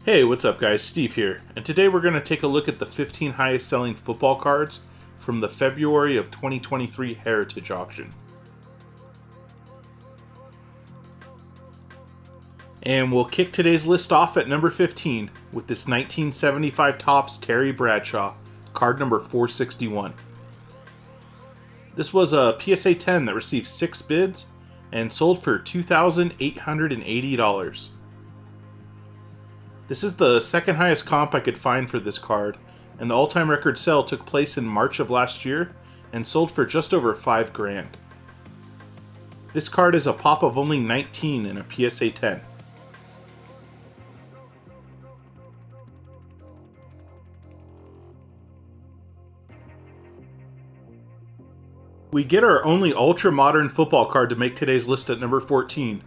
Hey, what's up guys? Steve here, and today we're going to take a look at the 15 highest selling football cards from the February of 2023 Heritage Auction. And we'll kick today's list off at number 15 with this 1975 Topps Terry Bradshaw, card number 461. This was a PSA 10 that received 6 bids and sold for $2,880. This is the second highest comp I could find for this card, and the all-time record sale took place in March of last year and sold for just over $5,000. This card is a pop of only 19 in a PSA 10. We get our only ultra-modern football card to make today's list at number 14,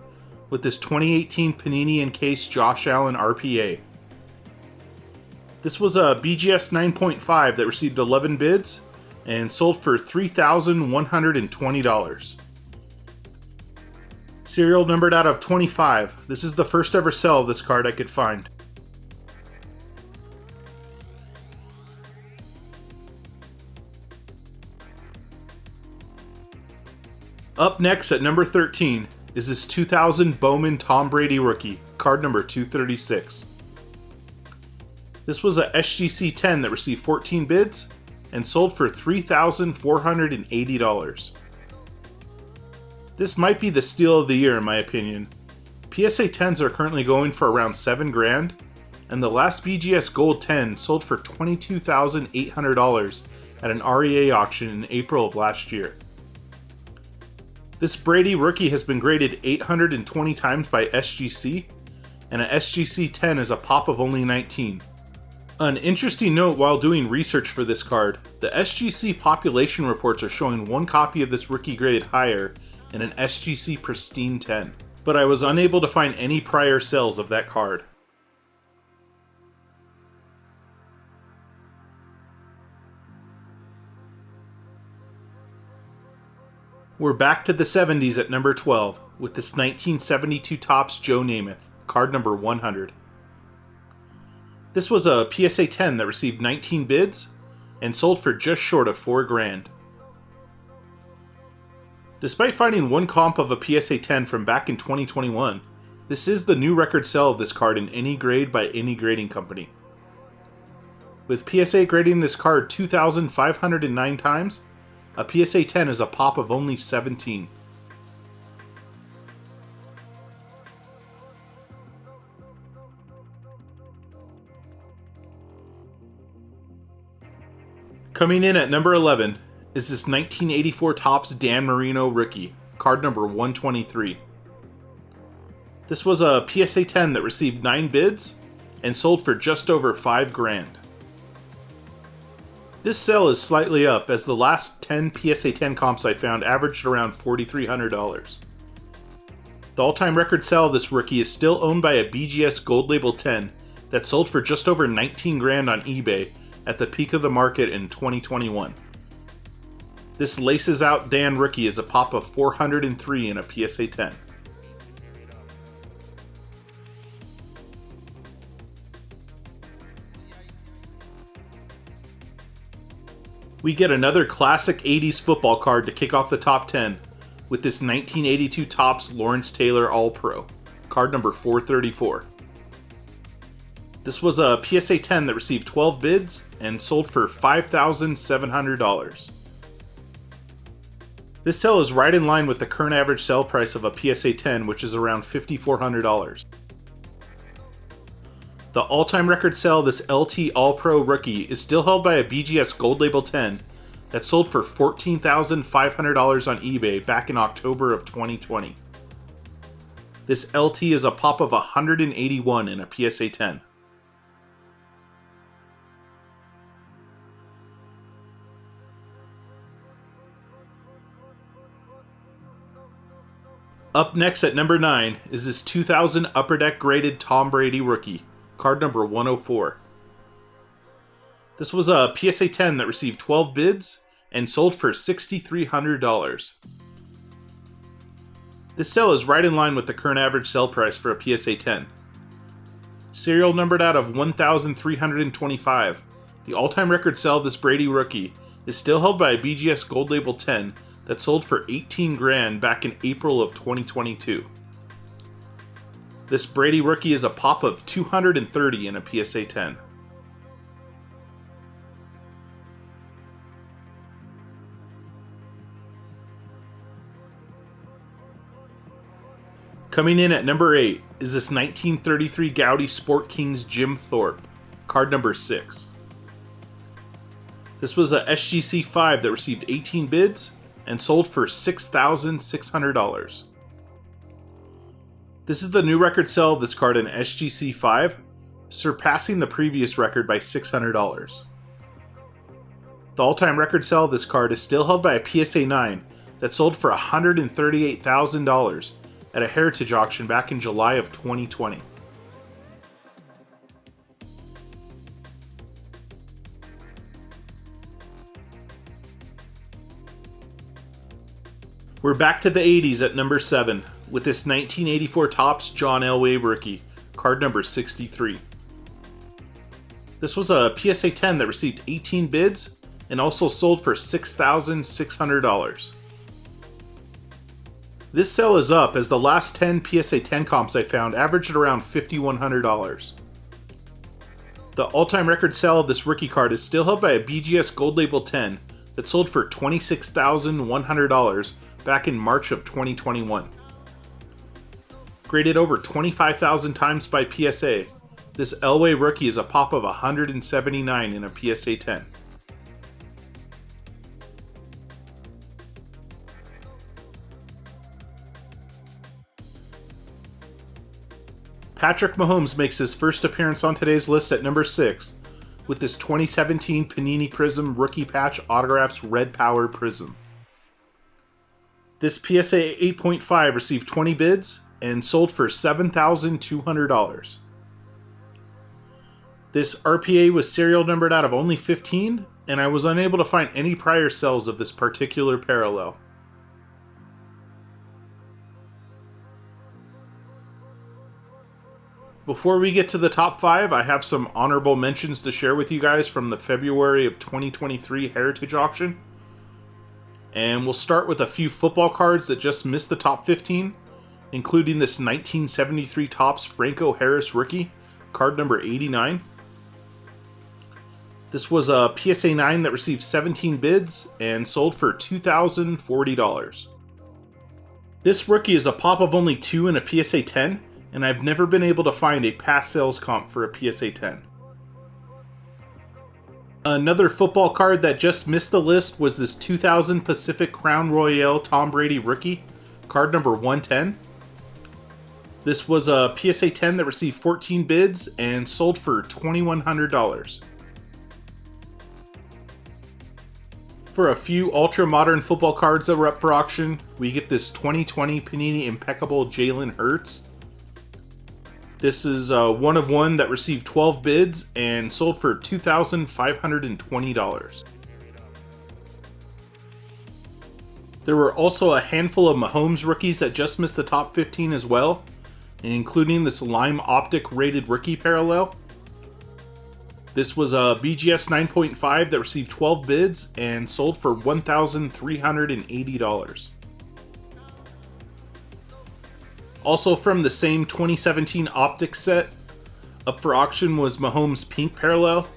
with this 2018 Panini Encased Josh Allen RPA. This was a BGS 9.5 that received 11 bids and sold for $3,120. Serial numbered out of 25. This is the first ever sell of this card I could find. Up next at number 13 is this 2000 Bowman Tom Brady rookie, card number 236. This was a SGC 10 that received 14 bids and sold for $3,480. This might be the steal of the year in my opinion. PSA 10s are currently going for around $7,000, and the last BGS Gold 10 sold for $22,800 at an REA auction in April of last year. This Brady rookie has been graded 820 times by SGC, and an SGC 10 is a pop of only 19. An interesting note while doing research for this card, the SGC population reports are showing one copy of this rookie graded higher in an SGC Pristine 10, but I was unable to find any prior sales of that card. We're back to the 70s at number 12 with this 1972 Topps Joe Namath, card number 100. This was a PSA 10 that received 19 bids and sold for just short of $4,000. Despite finding one comp of a PSA 10 from back in 2021, this is the new record sell of this card in any grade by any grading company. With PSA grading this card 2,509 times, a PSA 10 is a pop of only 17. Coming in at number 11 is this 1984 Topps Dan Marino rookie, card number 123. This was a PSA 10 that received 9 bids and sold for just over $5,000. This sale is slightly up, as the last 10 PSA 10 comps I found averaged around $4,300. The all-time record sale of this rookie is still owned by a BGS Gold Label 10 that sold for just over $19,000 on eBay at the peak of the market in 2021. This Laces Out Dan rookie is a pop of 403 in a PSA 10. We get another classic 80s football card to kick off the top 10 with this 1982 Topps Lawrence Taylor All-Pro, card number 434. This was a PSA 10 that received 12 bids and sold for $5,700. This sale is right in line with the current average sale price of a PSA 10, which is around $5,400. The all-time record sale of this LT All-Pro rookie is still held by a BGS Gold Label 10 that sold for $14,500 on eBay back in October of 2020. This LT is a pop of 181 in a PSA 10. Up next at number 9 is this 2000 Upper Deck graded Tom Brady rookie, card number 104. This was a PSA 10 that received 12 bids and sold for $6,300. This sale is right in line with the current average sale price for a PSA 10. serial numbered out of 1,325. The all-time record sale of this Brady rookie is still held by a BGS Gold Label 10 that sold for 18 grand back in April of 2022. This Brady rookie is a pop of 230 in a PSA 10. Coming in at number 8 is this 1933 Gaudy Sport Kings Jim Thorpe, card number 6. This was a SGC 5 that received 18 bids and sold for $6,600. This is the new record sale of this card in SGC 5, surpassing the previous record by $600. The all-time record sale of this card is still held by a PSA 9 that sold for $138,000 at a heritage auction back in July of 2020. We're back to the 80s at number 7 with this 1984 Topps John Elway rookie, card number 63. This was a PSA 10 that received 18 bids and also sold for $6,600. This sale is up as the last 10 PSA 10 comps I found averaged around $5,100. The all-time record sale of this rookie card is still held by a BGS Gold Label 10 that sold for $26,100 back in March of 2021. Graded over 25,000 times by PSA, this Elway rookie is a pop of 179 in a PSA 10. Patrick Mahomes makes his first appearance on today's list at number 6 with this 2017 Panini Prism Rookie Patch Autographs Red Power Prism. This PSA 8.5 received 20 bids and sold for $7,200. This RPA was serial numbered out of only 15, and I was unable to find any prior sales of this particular parallel. Before we get to the top 5, I have some honorable mentions to share with you guys from the February of 2023 Heritage Auction. And we'll start with a few football cards that just missed the top 15, including this 1973 Topps Franco Harris rookie, card number 89. This was a PSA 9 that received 17 bids and sold for $2,040. This rookie is a pop of only 2 in a PSA 10, and I've never been able to find a past sales comp for a PSA 10. Another football card that just missed the list was this 2000 Pacific Crown Royale Tom Brady rookie, card number 110. This was a PSA 10 that received 14 bids and sold for $2,100. For a few ultra-modern football cards that were up for auction, we get this 2020 Panini Impeccable Jalen Hurts. This is one of one that received 12 bids and sold for $2,520. There were also a handful of Mahomes rookies that just missed the top 15 as well, including this Lime Optic rated rookie parallel. This was a BGS 9.5 that received 12 bids and sold for $1,380. Also from the same 2017 Optics set, up for auction was Mahomes Pink Parallel.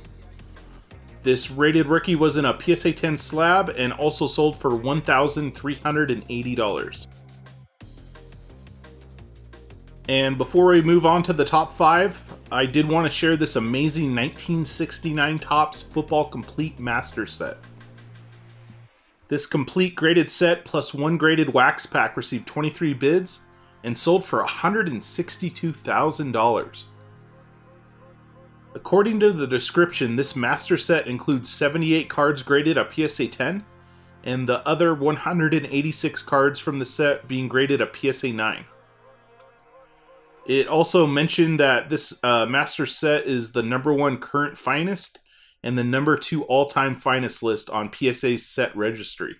This rated rookie was in a PSA 10 slab and also sold for $1,380. And before we move on to the top 5, I did want to share this amazing 1969 Topps Football Complete Master Set. This complete graded set plus one graded wax pack received 23 bids and sold for $162,000. According to the description, this master set includes 78 cards graded a PSA 10, and the other 186 cards from the set being graded a PSA 9. It also mentioned that this master set is the #1 current finest and the #2 all-time finest list on PSA's set registry.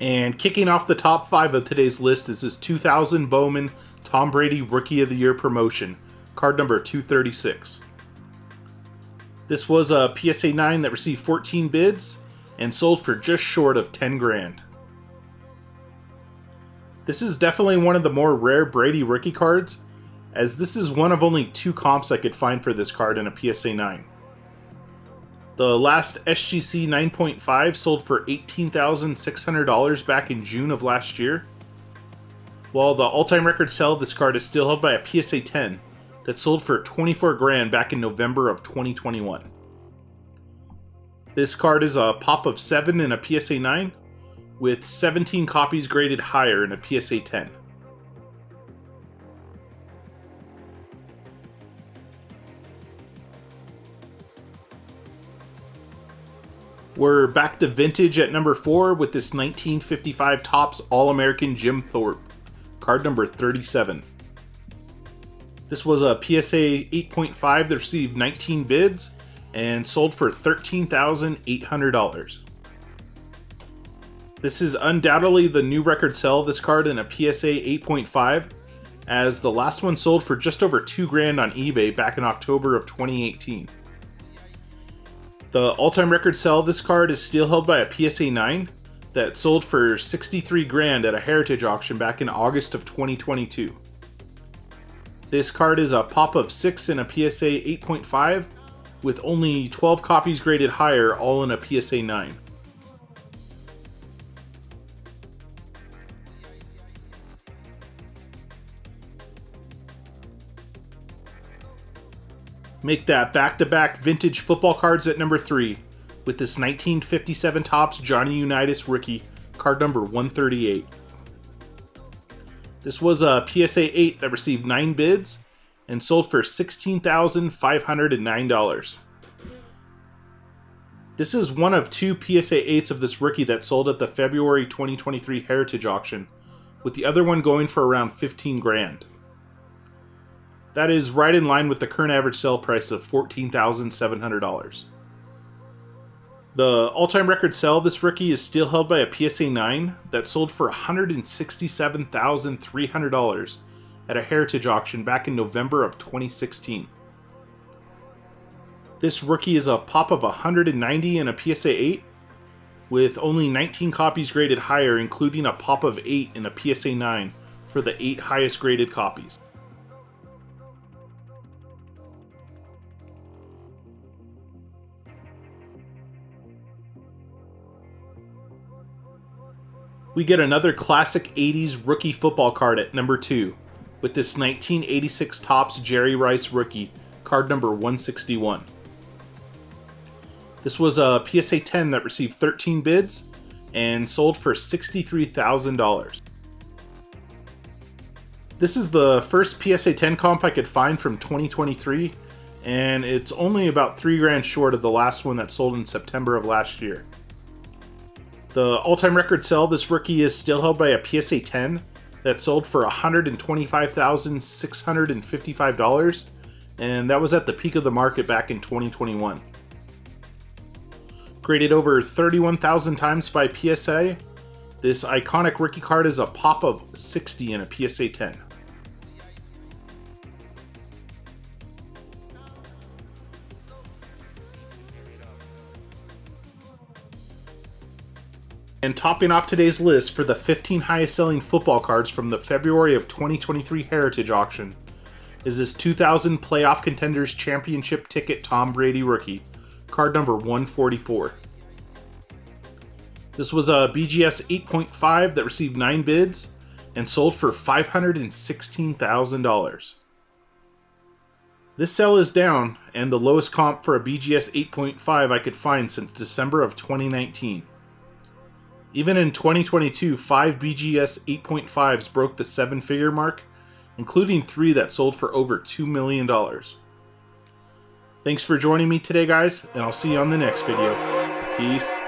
And kicking off the top 5 of today's list is this 2000 Bowman Tom Brady Rookie of the Year promotion, card number 236. This was a PSA 9 that received 14 bids and sold for just short of 10 grand. This is definitely one of the more rare Brady rookie cards, as this is one of only 2 comps I could find for this card in a PSA 9. The last SGC 9.5 sold for $18,600 back in June of last year, while the all-time record sell of this card is still held by a PSA 10 that sold for 24 grand back in November of 2021. This card is a pop of 7 in a PSA 9, with 17 copies graded higher in a PSA 10. We're back to vintage at number 4 with this 1955 Topps All-American Jim Thorpe, card number 37. This was a PSA 8.5 that received 19 bids and sold for $13,800. This is undoubtedly the new record sell of this card in a PSA 8.5, as the last one sold for just over 2 grand on eBay back in October of 2018. The all-time record sell of this card is still held by a PSA 9 that sold for 63 grand at a heritage auction back in August of 2022. This card is a pop of 6 in a PSA 8.5 with only 12 copies graded higher, all in a PSA 9. Make that back-to-back vintage football cards at number 3 with this 1957 Topps Johnny Unitas rookie, card number 138. This was a PSA 8 that received 9 bids and sold for $16,509. This is one of 2 PSA 8s of this rookie that sold at the February 2023 Heritage Auction, with the other one going for around 15 grand. That is right in line with the current average sale price of $14,700. The all-time record sell of this rookie is still held by a PSA 9 that sold for $167,300 at a heritage auction back in November of 2016. This rookie is a pop of 190 in a PSA 8, with only 19 copies graded higher, including a pop of 8 in a PSA 9 for the 8 highest graded copies. We get another classic 80s rookie football card at number 2 with this 1986 Topps Jerry Rice rookie, card number 161. This was a PSA 10 that received 13 bids and sold for $63,000. This is the first PSA 10 comp I could find from 2023, and it's only about 3 grand short of the last one that sold in September of last year. The all-time record sell of this rookie is still held by a PSA 10 that sold for $125,655, and that was at the peak of the market back in 2021. Graded over 31,000 times by PSA, this iconic rookie card is a pop of 60 in a PSA 10. And topping off today's list for the 15 highest selling football cards from the February of 2023 Heritage Auction is this 2000 Playoff Contenders Championship Ticket Tom Brady rookie, card number 144. This was a BGS 8.5 that received 9 bids and sold for $516,000. This sell is down and the lowest comp for a BGS 8.5 I could find since December of 2019. Even in 2022, 5 BGS 8.5s broke the 7-figure mark, including 3 that sold for over $2 million. Thanks for joining me today, guys, and I'll see you on the next video. Peace.